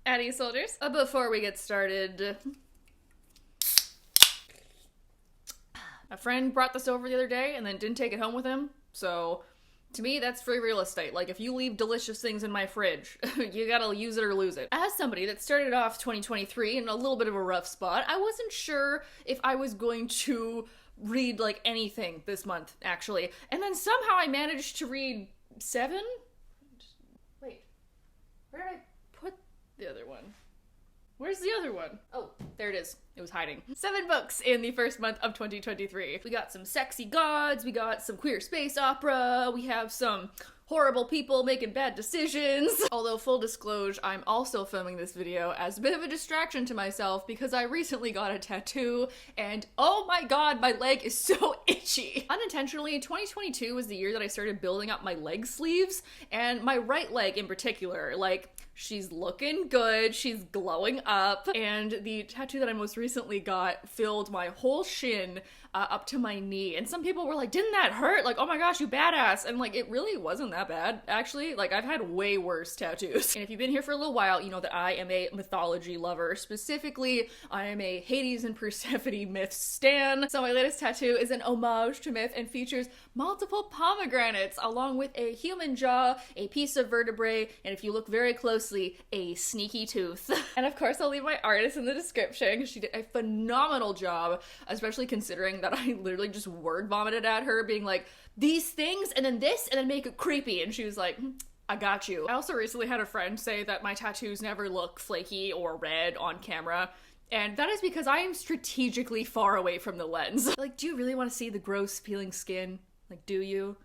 Addy Soldiers. Before we get started, a friend brought this over the other day and then didn't take it home with him, so to me, that's free real estate. Like, if you leave delicious things in my fridge, you gotta use it or lose it. As somebody that started off 2023 in a little bit of a rough spot, I wasn't sure if I was going to read, like, anything this month, actually. And then somehow I managed to read 7? Wait, where did I put the other one? Where's the other one? Oh, there it is. It was hiding. 7 books in the first month of 2023. We got some sexy gods, we got some queer space opera, we have some horrible people making bad decisions. Although, full disclosure, I'm also filming this video as a bit of a distraction to myself because I recently got a tattoo and oh my god, my leg is so itchy. Unintentionally, 2022 was the year that I started building up my leg sleeves, and my right leg in particular, like, she's looking good, she's glowing up, and the tattoo that I most recently got filled my whole shin up to my knee. And some people were like, didn't that hurt? Like, oh my gosh, you badass. And like, it really wasn't that bad, actually. Like, I've had way worse tattoos. And if you've been here for a little while, you know that I am a mythology lover. Specifically, I am a Hades and Persephone myth stan. So my latest tattoo is an homage to myth and features multiple pomegranates, along with a human jaw, a piece of vertebrae, and if you look very closely, a sneaky tooth. And of course, I'll leave my artist in the description. She did a phenomenal job, especially considering that I literally just word vomited at her, being like, these things, and then this, and then make it creepy. And she was like, I got you. I also recently had a friend say that my tattoos never look flaky or red on camera. And that is because I am strategically far away from the lens. Like, do you really want to see the gross peeling skin? Like, do you?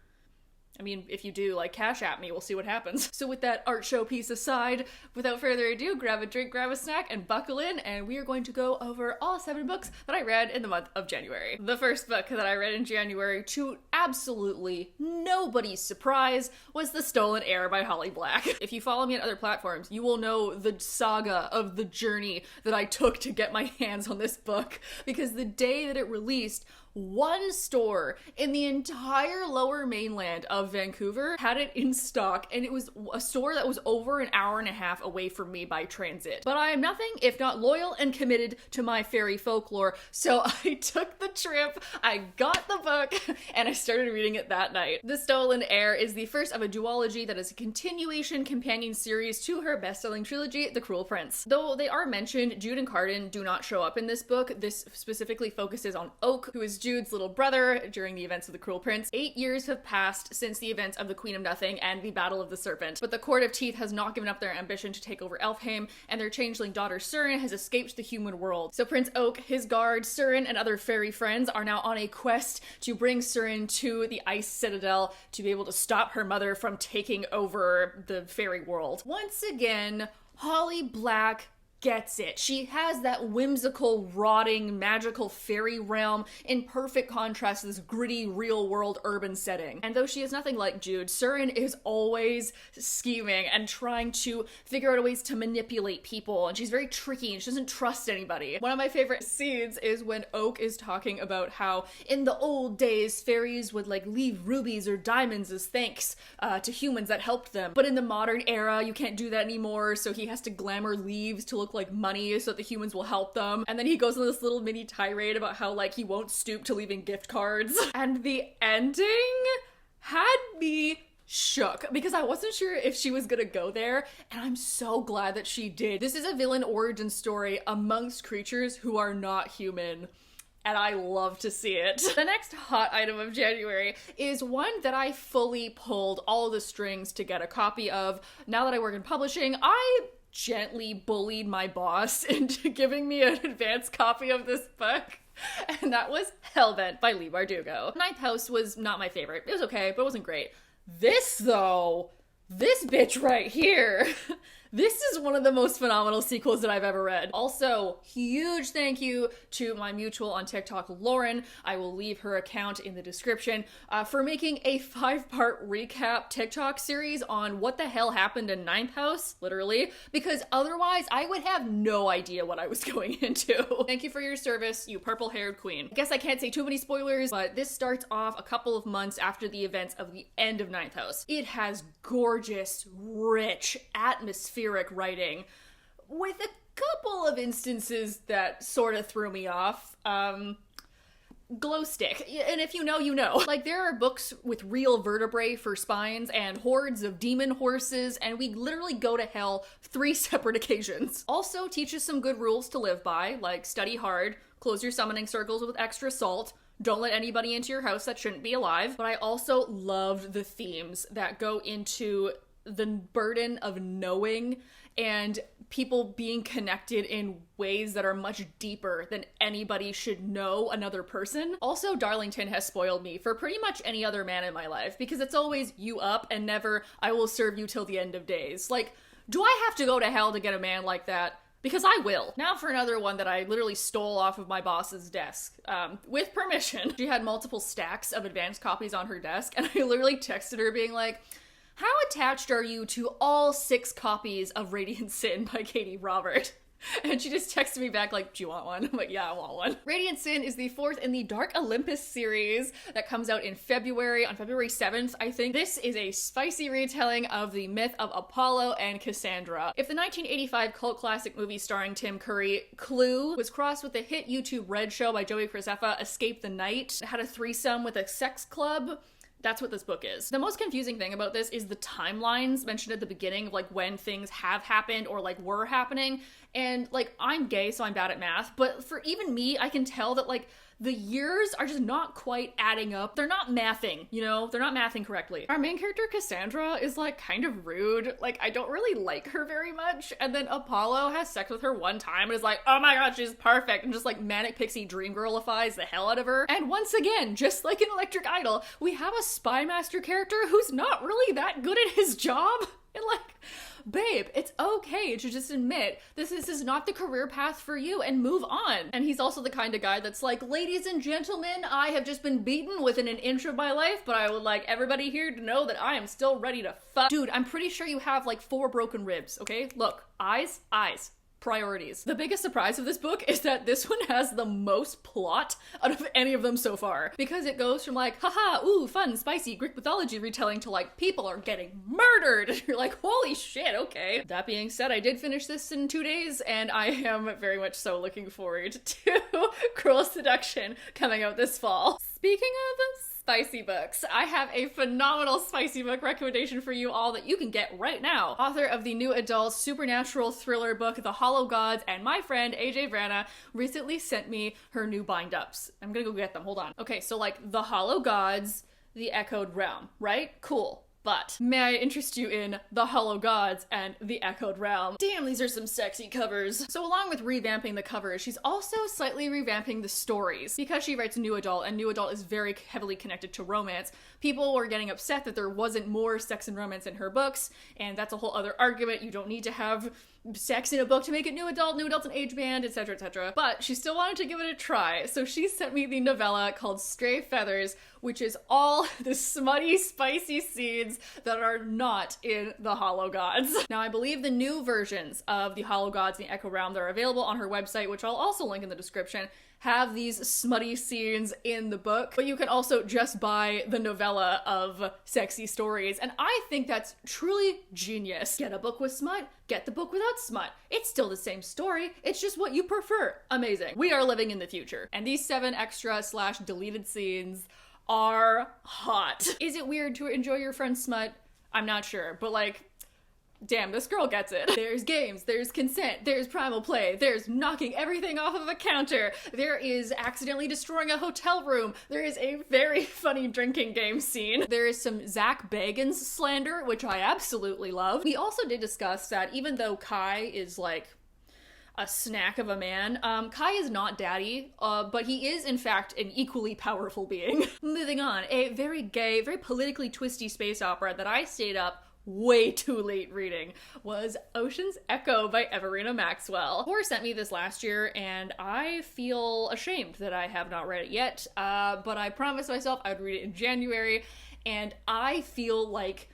I mean, if you do, like, cash at me, we'll see what happens. So with that art show piece aside, without further ado, grab a drink, grab a snack, and buckle in, and we are going to go over all 7 books that I read in the month of January. The first book that I read in January, to absolutely nobody's surprise, was The Stolen Heir by Holly Black. If you follow me on other platforms, you will know the saga of the journey that I took to get my hands on this book, because the day that it released, one store in the entire lower mainland of Vancouver had it in stock, and it was a store that was over an hour and a half away from me by transit. But I am nothing if not loyal and committed to my fairy folklore, so I took the trip, I got the book, and I started reading it that night. The Stolen Heir is the first of a duology that is a continuation companion series to her best-selling trilogy, The Cruel Prince. Though they are mentioned, Jude and Cardan do not show up in this book. This specifically focuses on Oak, who is Jude's little brother during the events of The Cruel Prince. 8 years have passed since the events of the Queen of Nothing and the Battle of the Serpent, but the Court of Teeth has not given up their ambition to take over Elfheim, and their changeling daughter Surin has escaped the human world. So Prince Oak, his guard, Surin, and other fairy friends are now on a quest to bring Surin to the Ice Citadel to be able to stop her mother from taking over the fairy world. Once again, Holly Black gets it. She has that whimsical, rotting, magical fairy realm in perfect contrast to this gritty, real-world urban setting. And though she is nothing like Jude, Surin is always scheming and trying to figure out ways to manipulate people, and she's very tricky and she doesn't trust anybody. One of my favorite scenes is when Oak is talking about how in the old days, fairies would like leave rubies or diamonds as thanks to humans that helped them. But in the modern era, you can't do that anymore, so he has to glamour leaves to look like money so that the humans will help them. And then he goes on this little mini tirade about how like he won't stoop to leaving gift cards. And the ending had me shook because I wasn't sure if she was gonna go there, and I'm so glad that she did. This is a villain origin story amongst creatures who are not human, and I love to see it. The next hot item of January is one that I fully pulled all of the strings to get a copy of. Now that I work in publishing, I gently bullied my boss into giving me an advance copy of this book, and that was Hellbent by Leigh Bardugo. Ninth House was not my favorite. It was okay, but it wasn't great. This though, this bitch right here, this is one of the most phenomenal sequels that I've ever read. Also, huge thank you to my mutual on TikTok, Lauren. I will leave her account in the description for making a 5-part recap TikTok series on what the hell happened in Ninth House, literally, because otherwise I would have no idea what I was going into. Thank you for your service, you purple-haired queen. I guess I can't say too many spoilers, but this starts off a couple of months after the events of the end of Ninth House. It has gorgeous, rich, atmospheric writing, with a couple of instances that sort of threw me off. Glow stick. And if you know, you know. Like, there are books with real vertebrae for spines and hordes of demon horses, and we literally go to hell 3 separate occasions. Also teaches some good rules to live by, like study hard, close your summoning circles with extra salt, don't let anybody into your house that shouldn't be alive. But I also loved the themes that go into the burden of knowing and people being connected in ways that are much deeper than anybody should know another person. Also, Darlington has spoiled me for pretty much any other man in my life, because it's always you up and never I will serve you till the end of days. Like, do I have to go to hell to get a man like that? Because I will. Now for another one that I literally stole off of my boss's desk, with permission. She had multiple stacks of advanced copies on her desk, and I literally texted her being like, how attached are you to all 6 copies of Radiant Sin by Katie Robert? And she just texted me back like, do you want one? I'm like, yeah, I want one. Radiant Sin is the 4th in the Dark Olympus series that comes out in February, on February 7th, I think. This is a spicy retelling of the myth of Apollo and Cassandra. If the 1985 cult classic movie starring Tim Curry, Clue, was crossed with the hit YouTube Red show by Joey Graceffa, Escape the Night, it had a threesome with a sex club, that's what this book is. The most confusing thing about this is the timelines mentioned at the beginning of like when things have happened or like were happening. And like, I'm gay, so I'm bad at math, but for even me, I can tell that like the years are just not quite adding up. They're not mathing, you know? They're not mathing correctly. Our main character, Cassandra, is like kind of rude. Like, I don't really like her very much. And then Apollo has sex with her one time and is like, oh my god, she's perfect. And just like manic pixie dream girlifies the hell out of her. And once again, just like in Electric Idol, we have a spy master character who's not really that good at his job. And like, babe, it's okay to just admit this is not the career path for you and move on. And he's also the kind of guy that's like, ladies and gentlemen, I have just been beaten within an inch of my life, but I would like everybody here to know that I am still ready to fuck. Dude, I'm pretty sure you have like 4 broken ribs, okay? Look, eyes. Priorities. The biggest surprise of this book is that this one has the most plot out of any of them so far, because it goes from like, haha, ooh, fun, spicy Greek mythology retelling to like, people are getting murdered. And you're like, holy shit, okay. That being said, I did finish this in 2 days, and I am very much so looking forward to Cruel Seduction coming out this fall. Speaking of spicy books, I have a phenomenal spicy book recommendation for you all that you can get right now. Author of the new adult supernatural thriller book, The Hollow Gods, and my friend AJ Vrana recently sent me her new bind-ups. I'm gonna go get them, hold on. Okay, so like The Hollow Gods, The Echoed Realm, right? Cool. But may I interest you in The Hollow Gods and The Echoed Realm? Damn, these are some sexy covers. So along with revamping the covers, she's also slightly revamping the stories. Because she writes new adult, and new adult is very heavily connected to romance, people were getting upset that there wasn't more sex and romance in her books, and that's a whole other argument. You don't need to have sex in a book to make it new adult's an age band, etc, etc. But she still wanted to give it a try, so she sent me the novella called Stray Feathers, which is all the smutty, spicy scenes that are not in The Hollow Gods. Now, I believe the new versions of The Hollow Gods and The Echo Realm that are available on her website, which I'll also link in the description, have these smutty scenes in the book, but you can also just buy the novella of sexy stories, and I think that's truly genius. Get a book with smut, get the book without smut. It's still the same story, it's just what you prefer. Amazing. We are living in the future. And these 7 extra / deleted scenes are hot. Is it weird to enjoy your friend's smut? I'm not sure, but like, damn, this girl gets it. There's games, there's consent, there's primal play, there's knocking everything off of a counter, there is accidentally destroying a hotel room, there is a very funny drinking game scene, there is some Zach Bagans slander, which I absolutely love. We also did discuss that even though Kai is like a snack of a man, Kai is not daddy, but he is in fact an equally powerful being. Moving on, a very gay, very politically twisty space opera that I stayed up way too late reading was Ocean's Echo by Everina Maxwell. Cora sent me this last year, and I feel ashamed that I have not read it yet, but I promised myself I would read it in January, and I feel like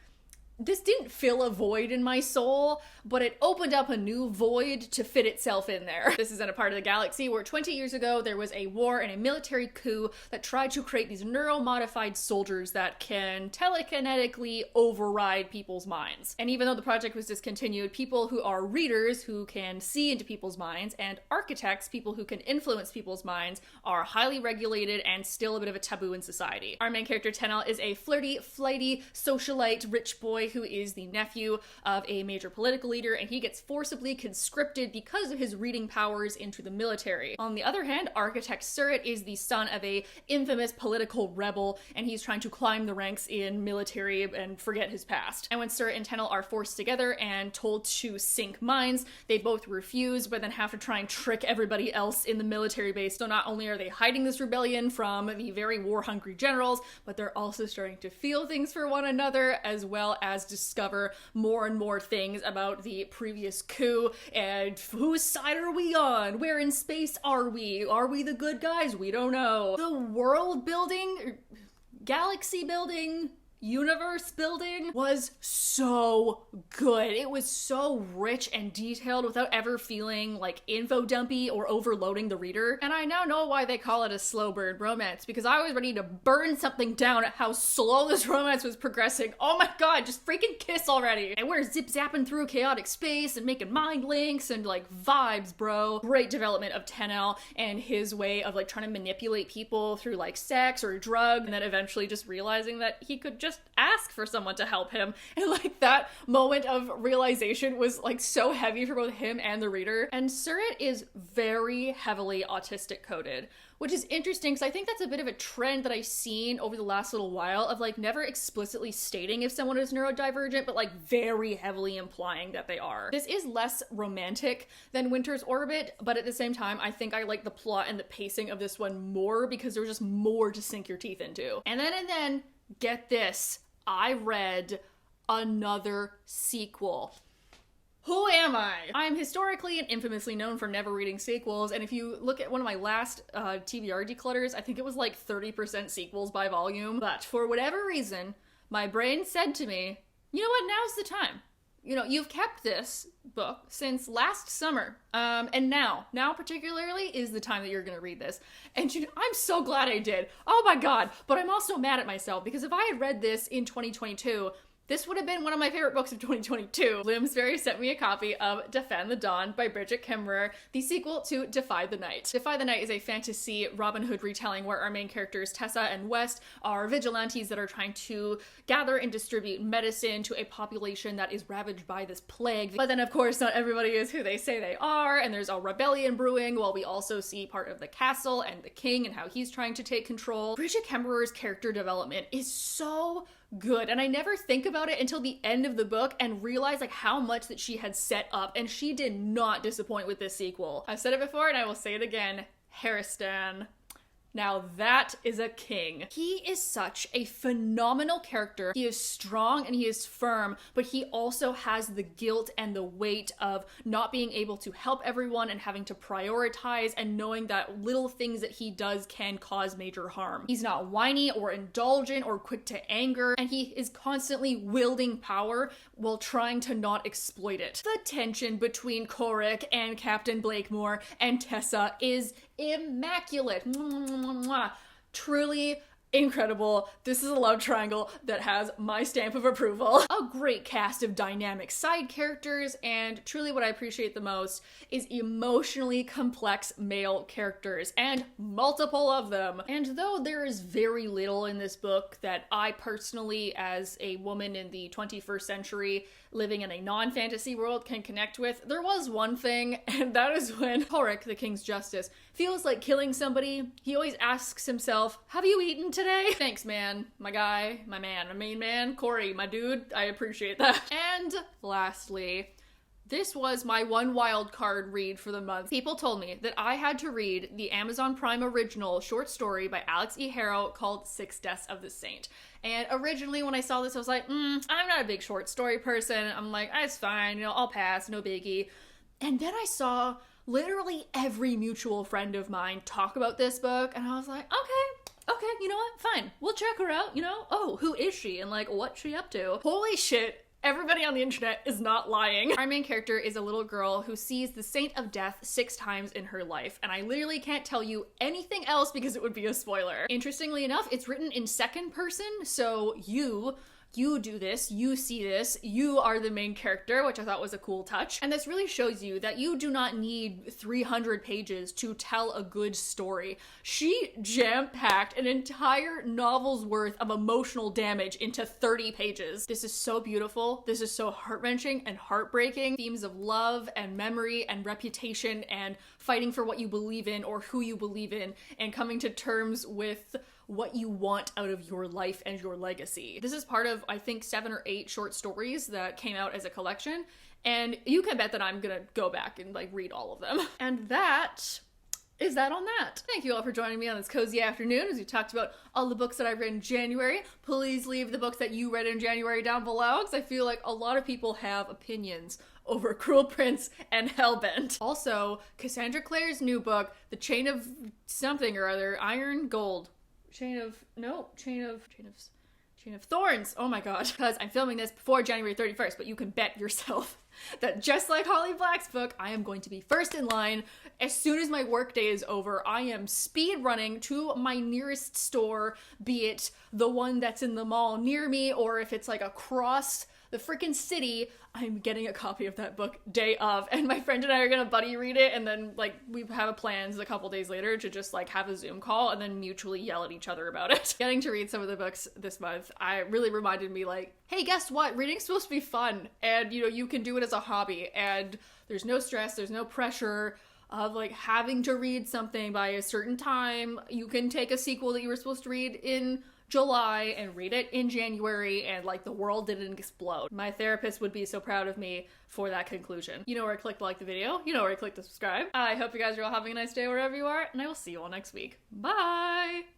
this didn't fill a void in my soul, but it opened up a new void to fit itself in there. This is in a part of the galaxy where 20 years ago there was a war and a military coup that tried to create these neuromodified soldiers that can telekinetically override people's minds. And even though the project was discontinued, people who are readers who can see into people's minds and architects, people who can influence people's minds, are highly regulated and still a bit of a taboo in society. Our main character Tenel is a flirty, flighty, socialite, rich boy who is the nephew of a major political leader, and he gets forcibly conscripted because of his reading powers into the military. On the other hand, Architect Surratt is the son of a infamous political rebel, and he's trying to climb the ranks in military and forget his past. And when Surratt and Tenel are forced together and told to sink mines, they both refuse, but then have to try and trick everybody else in the military base. So not only are they hiding this rebellion from the very war-hungry generals, but they're also starting to feel things for one another, as well as discover more and more things about the previous coup and whose side are we on? Where in space are we? Are we the good guys? We don't know. The world building, galaxy building, universe building was so good. It was so rich and detailed without ever feeling like info dumpy or overloading the reader. And I now know why they call it a slow burn romance, because I was ready to burn something down at how slow this romance was progressing. Oh my god, just freaking kiss already. And we're zip zapping through chaotic space and making mind links and like vibes, bro. Great development of Tenel and his way of like trying to manipulate people through like sex or drug, and then eventually just realizing that he could just ask for someone to help him. And like that moment of realization was like so heavy for both him and the reader. And Surratt is very heavily autistic coded, which is interesting because I think that's a bit of a trend that I've seen over the last little while of like never explicitly stating if someone is neurodivergent, but like very heavily implying that they are. This is less romantic than Winter's Orbit, but at the same time, I think I like the plot and the pacing of this one more because there's just more to sink your teeth into. And then, get this, I read another sequel. Who am I? I'm historically and infamously known for never reading sequels, and if you look at one of my last TBR declutters, I think it was like 30% sequels by volume. But for whatever reason, my brain said to me, you know what, now's the time. You know, you've kept this book since last summer, and now particularly is the time that you're gonna read this. And I'm so glad I did. Oh my god, but I'm also mad at myself because if I had read this in 2022, this would have been one of my favorite books of 2022. Bloomsbury sent me a copy of Defend the Dawn by Bridget Kimmerer, the sequel to Defy the Night. Defy the Night is a fantasy Robin Hood retelling where our main characters Tessa and West are vigilantes that are trying to gather and distribute medicine to a population that is ravaged by this plague. But then of course not everybody is who they say they are, and there's a rebellion brewing, while we also see part of the castle and the king and how he's trying to take control. Bridget Kimmerer's character development is so good, and I never think about it until the end of the book and realize like how much that she had set up, and she did not disappoint with this sequel. I've said it before and I will say it again, Harristan. Now that is a king. He is such a phenomenal character. He is strong and he is firm, but he also has the guilt and the weight of not being able to help everyone and having to prioritize and knowing that little things that he does can cause major harm. He's not whiny or indulgent or quick to anger, and he is constantly wielding power while trying to not exploit it. The tension between Corrick and Captain Blakemore and Tessa is immaculate. Truly incredible. This is a love triangle that has my stamp of approval. A great cast of dynamic side characters, and truly what I appreciate the most is emotionally complex male characters, and multiple of them. And though there is very little in this book that I personally, as a woman in the 21st century living in a non-fantasy world, can connect with, there was one thing, and that is when Corrick, the King's Justice, feels like killing somebody. He always asks himself, have you eaten today? Thanks, man. My guy, my man, my main man, Corey, my dude. I appreciate that. And lastly, this was my one wild card read for the month. People told me that I had to read the Amazon Prime original short story by Alex E. Harrow called Six Deaths of the Saint. And originally when I saw this, I was like, I'm not a big short story person. I'm like, it's fine, you know, I'll pass, no biggie. And then I saw literally every mutual friend of mine talk about this book, and I was like, okay, you know what, fine, we'll check her out, you know? Oh, who is she? And like, what's she up to? Holy shit, Everybody on the internet is not lying. Our main character is a little girl who sees the Saint of Death 6 times in her life, and I literally can't tell you anything else because it would be a spoiler. Interestingly enough, it's written in second person, so you do this, you see this, you are the main character, which I thought was a cool touch. And this really shows you that you do not need 300 pages to tell a good story. She jam-packed an entire novel's worth of emotional damage into 30 pages. This is so beautiful. This is so heart-wrenching and heartbreaking. Themes of love and memory and reputation and fighting for what you believe in or who you believe in and coming to terms with what you want out of your life and your legacy. This is part of, I think, 7 or 8 short stories that came out as a collection, and you can bet that I'm gonna go back and like read all of them. And that is that on that. Thank you all for joining me on this cozy afternoon as we talked about all the books that I read in January. Please leave the books that you read in January down below, because I feel like a lot of people have opinions over Cruel Prince and Hellbent. Also, Cassandra Clare's new book, The Chain of something or other, Iron Gold. Chain of Thorns. Oh my god. Because I'm filming this before January 31st, but you can bet yourself that just like Holly Black's book, I am going to be first in line. As soon as my workday is over, I am speed running to my nearest store, be it the one that's in the mall near me, or if it's like across the freaking city, I'm getting a copy of that book day of, and my friend and I are gonna buddy read it, and then like we have plans a couple days later to just like have a Zoom call and then mutually yell at each other about it. Getting to read some of the books this month, I really reminded me like, hey, guess what? Reading's supposed to be fun, and you know, you can do it as a hobby, and there's no stress, there's no pressure of like having to read something by a certain time. You can take a sequel that you were supposed to read in July and read it in January, and like the world didn't explode. My therapist would be so proud of me for that conclusion. You know where to click to like the video, you know where to click to subscribe. I hope you guys are all having a nice day wherever you are, and I will see you all next week. Bye!